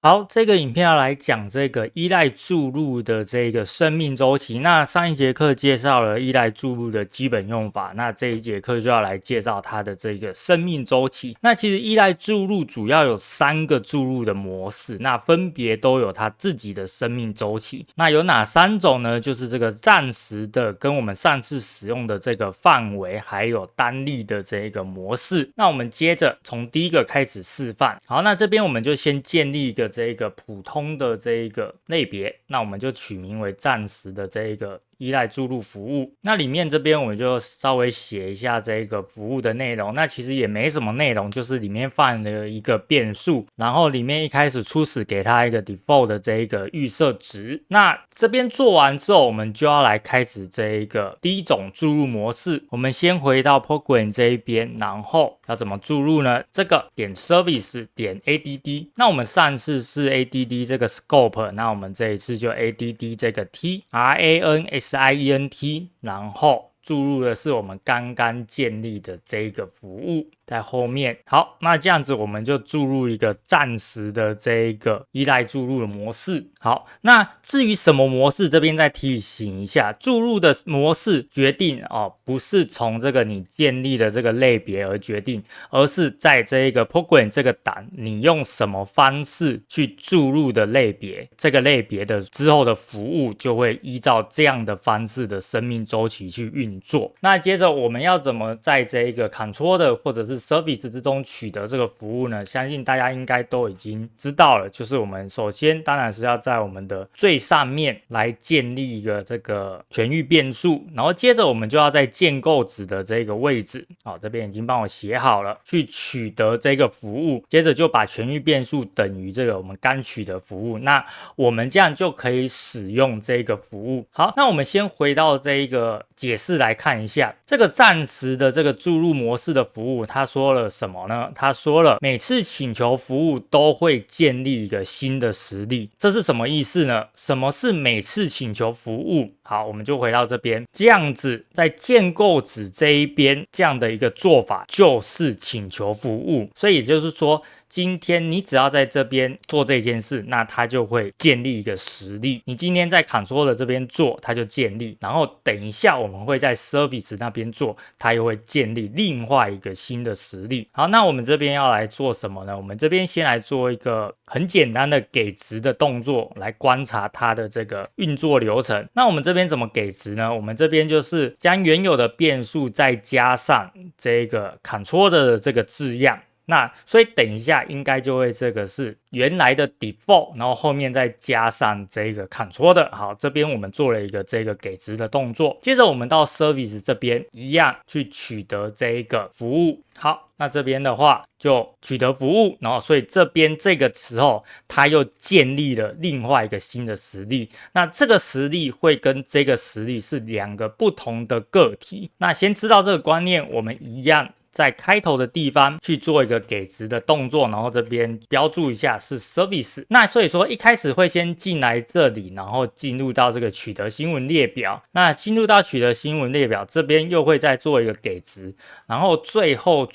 好，这个影片要来讲这个依赖注入的这个生命周期。那上一节课介绍了依赖注入的基本用法，那这一节课就要来介绍它的这个生命周期。那其实依赖注入主要有3个注入的模式，那分别都有它自己的生命周期。那有哪3种呢？就是这个暂时的，跟我们上次使用的这个范围，还有单例的这个模式。那我们接着从第一个开始示范。好，那这边我们就先建立一个这个普通的这一个类别，那我们就取名为暂时的这一个依赖注入服务。那里面这边我们就稍微写一下这个服务的内容，那其实也没什么内容，就是里面放了一个变数，然后里面一开始初始给它一个 default 的这一个预设值。那这边做完之后，我们就要来开始这一个第一种注入模式。我们先回到 program 这一边，然后要怎么注入呢？这个点 service 点 add， 那我们上次是 add 这个 scope， 那我们这一次就 add 这个 ransient， 然后注入的是我们刚刚建立的这个服务在后面。好，那这样子我们就注入一个暂时的这一个依赖注入的模式。好，那至于什么模式，这边再提醒一下，注入的模式决定不是从这个你建立的这个类别而决定，而是在这一个 program 这个档你用什么方式去注入的类别，这个类别的之后的服务就会依照这样的方式的生命周期去运作。那接着我们要怎么在这一个 control 的或者是 service 之中取得这个服务呢？相信大家应该都已经知道了，就是我们首先当然是要在我们的最上面来建立一个这个权域变数，然后接着我们就要在建构子的这个位置，这边已经帮我写好了，去取得这个服务，接着就把权域变数等于这个我们刚取得服务，那我们这样就可以使用这个服务。好，那我们先回到这一个解释来看一下，这个暂时的这个注入模式的服务，它说了什么呢？它说了每次请求服务都会建立一个新的实例，这是什么意思呢？什么是每次请求服务？好，我们就回到这边，这样子在建构子这一边这样的一个做法就是请求服务，所以也就是说今天你只要在这边做这件事，那它就会建立一个实例。你今天在 control 的这边做，它就建立，然后等一下我们会在 service 那边做，它又会建立另外一个新的实例。好，那我们这边要来做什么呢？我们这边先来做一个很简单的给值的动作，来观察它的这个运作流程。那我们这边怎么给值呢？我们这边就是将原有的变数再加上这个 control 的这个字样。那所以等一下应该就会这个是原来的 default， 然后后面再加上这个 control 的。好，这边我们做了一个这个给值的动作，接着我们到 service 这边一样去取得这一个服务。好，那这边的话就取得服务，然后所以这边这个时候它又建立了另外一个新的实例，那这个实例会跟这个实例是2个不同的个体。那先知道这个观念，我们一样在开头的地方去做一个给值的动作，然后这边标注一下是 service。 那所以说一开始会先进来这里，然后进入到这个取得新闻列表，那进入到取得新闻列表这边又会再做一个给值，然后最后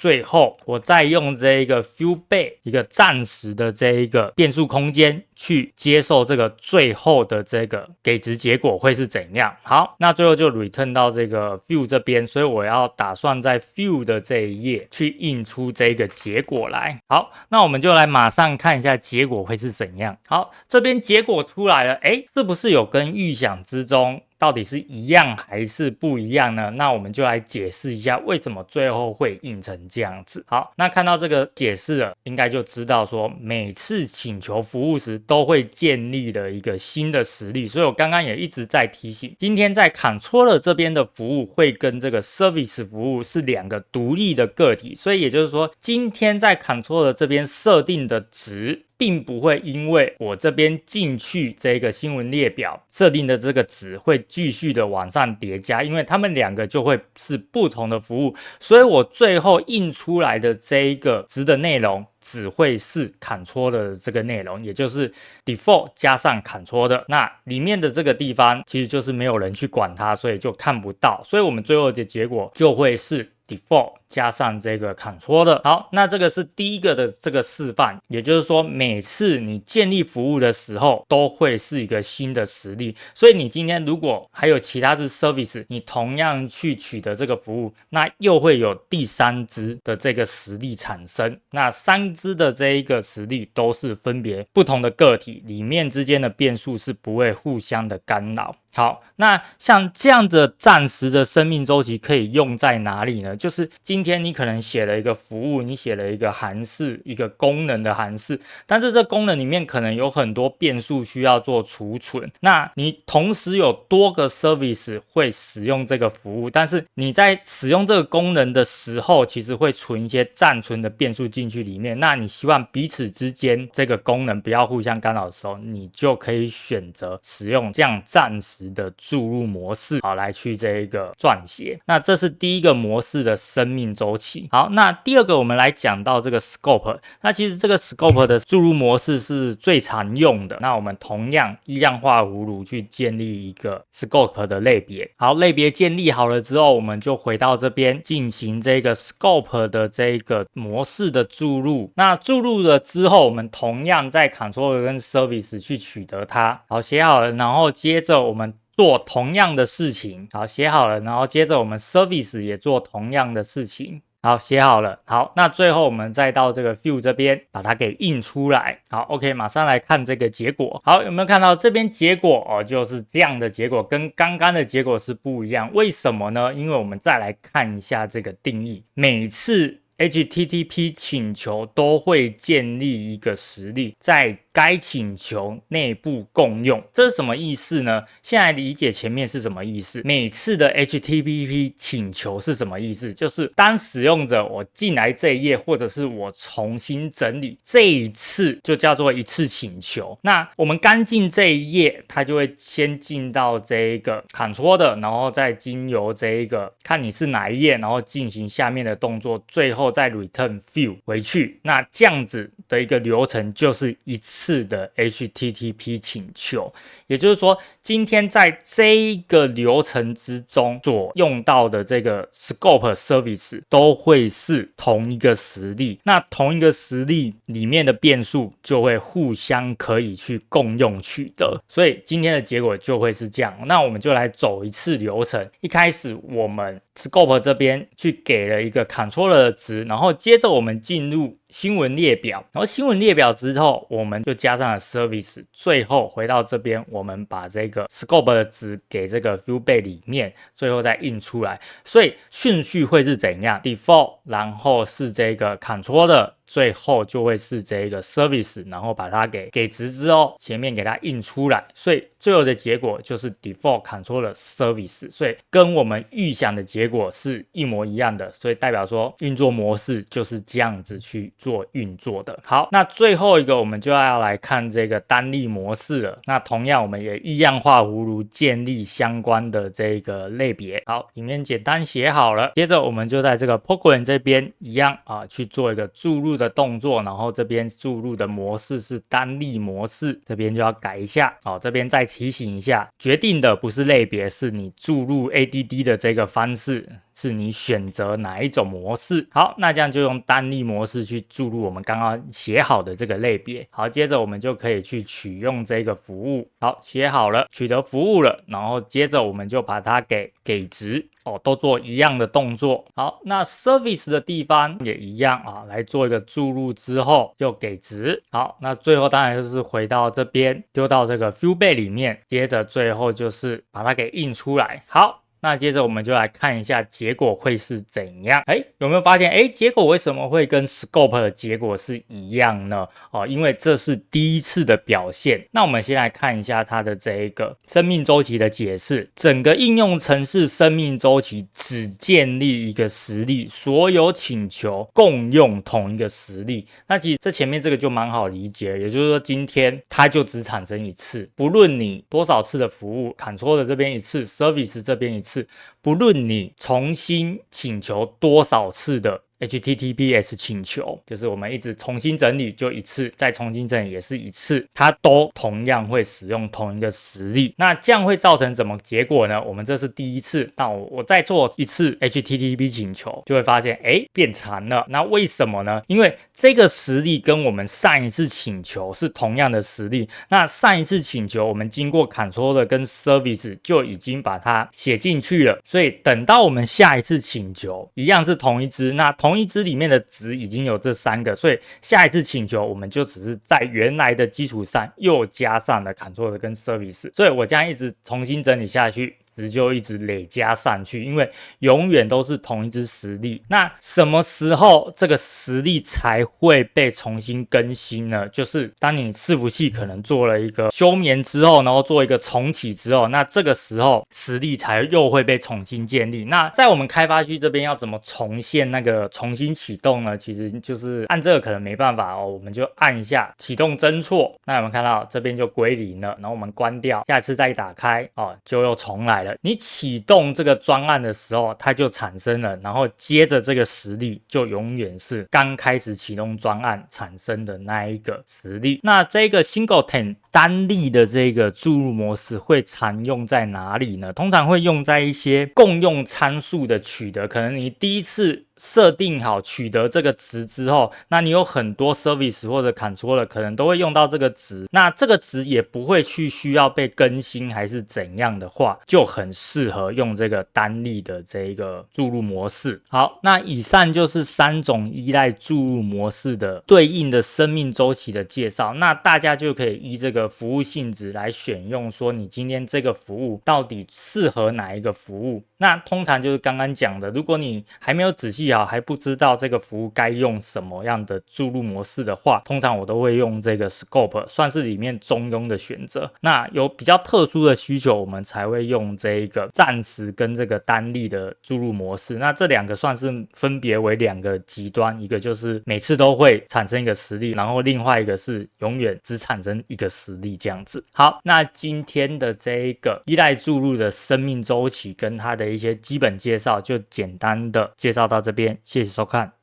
我再用这一个 few bay 一个暂时的这一个变数空间去接受这个最后的这个给值结果会是怎样。好，那最后就 return 到这个 few 这边，所以我要打算在 few 的这一页去印出这个结果来。好，那我们就来马上看一下结果会是怎样。好，这边结果出来了，是不是有跟预想之中到底是一样还是不一样呢？那我们就来解释一下为什么最后会印成这样子。好，那看到这个解释了，应该就知道说每次请求服务时都会建立了一个新的实例，所以我刚刚也一直在提醒，今天在 controller 这边的服务会跟这个 service 服务是2个独立的个体，所以也就是说今天在 controller 这边设定的值并不会因为我这边进去这个新闻列表设定的这个值会继续的往上叠加，因为它们2个就会是不同的服务，所以我最后印出来的这一个值的内容只会是 control 的这个内容，也就是 default 加上 control 的，那里面的这个地方其实就是没有人去管它，所以就看不到，所以我们最后的结果就会是 default 加上这个 controller。好，那这个是第一个的这个示范，也就是说每次你建立服务的时候都会是一个新的实例，所以你今天如果还有其他的 service， 你同样去取得这个服务，那又会有第三支的这个实例产生。那三支的这一个实例都是分别不同的个体，里面之间的变数是不会互相的干扰。好，那像这样的暂时的生命周期可以用在哪里呢？就是今天你可能写了一个服务，你写了一个函式，一个功能的函式，但是这功能里面可能有很多变数需要做储存，那你同时有多个 service 会使用这个服务，但是你在使用这个功能的时候，其实会存一些暂存的变数进去里面，那你希望彼此之间这个功能不要互相干扰的时候，你就可以选择使用这样暂时的注入模式，好来去这个撰写。那这是第一个模式的生命周期。好，那第二个我们来讲到这个 scope。那其实这个 scope 的注入模式是最常用的。那我们同样一样画葫芦去建立一个 scope 的类别。好，类别建立好了之后，我们就回到这边进行这个 scope 的这个模式的注入。那注入了之后，我们同样在 controller 跟 service 去取得它。好，写好了，然后接着我们做同样的事情。好，写好了，然后接着我们 service 也做同样的事情。好，写好了。好，那最后我们再到这个 view 这边把它给印出来。好 ，OK， 马上来看这个结果。好，有没有看到这边结果就是这样的结果，跟刚刚的结果是不一样。为什么呢？因为我们再来看一下这个定义，每次HTTP 请求都会建立一个实例，在该请求内部共用。这是什么意思呢？现在理解前面是什么意思。每次的 HTTP 请求是什么意思？就是当使用者我进来这一页，或者是我重新整理这一次，就叫做一次请求。那我们刚进这一页，它就会先进到这一个 control 然后再经由这一个看你是哪一页，然后进行下面的动作，最后再 return view 回去。那这样子的一个流程就是一次的 HTTP 请求。也就是说，今天在这一个流程之中所用到的这个 scope service 都会是同一个实例。那同一个实例里面的变数就会互相可以去共用取得。所以今天的结果就会是这样。那我们就来走一次流程。一开始我们 scope 这边去给了一个 controller 的值，然后接着我们进入新闻列表，然后新闻列表之后我们就加上了 service， 最后回到这边我们把这个 scope 的值给这个 view bay 里面，最后再印出来。所以顺序会是怎样？ default 然后是这个 controller，最后就会是这个 service， 然后把它给值之后，前面给它印出来，所以最后的结果就是 default controller service， 所以跟我们预想的结果是一模一样的，所以代表说运作模式就是这样子去做运作的。好，那最后一个我们就要来看这个单例模式了。那同样我们也一样画葫芦建立相关的这个类别。好，里面简单写好了，接着我们就在这个 program 这边一样去做一个注入的动作，然后这边注入的模式是单例模式，这边就要改一下。好，这边再提醒一下，决定的不是类别，是你注入 ADD 的这个方式，是你选择哪一种模式。好，那这样就用单例模式去注入我们刚刚写好的这个类别。好，接着我们就可以去取用这个服务。好，写好了，取得服务了，然后接着我们就把它给值。都做一样的动作。好，那 service 的地方也一样来做一个注入之后就给值。好，那最后当然就是回到这边丢到这个 view bay 里面，接着最后就是把它给印出来。好，那接着我们就来看一下结果会是怎样。有没有发现结果为什么会跟 scope 的结果是一样呢？因为这是第一次的表现。那我们先来看一下它的这一个生命周期的解释。整个应用程式生命周期只建立一个实例，所有请求共用同一个实例。那其实这前面这个就蛮好理解，也就是说今天它就只产生一次，不论你多少次的服务 controller 这边一次， service 这边一次，不论你重新请求多少次的 HTTPS 请求，就是我们一直重新整理就一次，再重新整理也是一次，它都同样会使用同一个实例。那这样会造成什么结果呢？我们这是第一次，那我再做一次 HTTP 请求，就会发现变长了。那为什么呢？因为这个实例跟我们上一次请求是同样的实例，那上一次请求我们经过 Controller 跟 Service 就已经把它写进去了，所以等到我们下一次请求一样是同一支，那同一支里面的值已经有这3个，所以下一次请求我们就只是在原来的基础上又加上了 Controller 跟 Service， 所以我将一直重新整理下去，值就一直累加上去，因为永远都是同一支实例。那什么时候这个实例才会被重新更新呢？就是当你伺服器可能做了一个休眠之后，然后做一个重启之后，那这个时候实例才又会被重新建立。那在我们开发区这边要怎么重现那个重新启动呢？其实就是按这个可能没办法我们就按一下启动侦错，那有没有看到这边就归零了，然后我们关掉，下次再打开就又重来了。你启动这个专案的时候它就产生了，然后接着这个实例就永远是刚开始启动专案产生的那一个实例。那这个 Singleton 单例的这个注入模式会常用在哪里呢？通常会用在一些共用参数的取得，可能你第一次设定好取得这个值之后，那你有很多 service 或者 controller 可能都会用到这个值，那这个值也不会去需要被更新还是怎样的话，就很适合用这个单例的这一个注入模式。好，那以上就是3种依赖注入模式的对应的生命周期的介绍，那大家就可以依这个服务性质来选用，说你今天这个服务到底适合哪一个服务。那通常就是刚刚讲的，如果你还没有仔细好，还不知道这个服务该用什么样的注入模式的话，通常我都会用这个 Scope， 算是里面中庸的选择。那有比较特殊的需求，我们才会用这个暂时跟这个单例的注入模式。那这2个算是分别为2个极端，一个就是每次都会产生一个实例，然后另外一个是永远只产生一个实例这样子。好，那今天的这一个依赖注入的生命周期跟它的一些基本介绍就简单的介绍到这边，谢谢收看。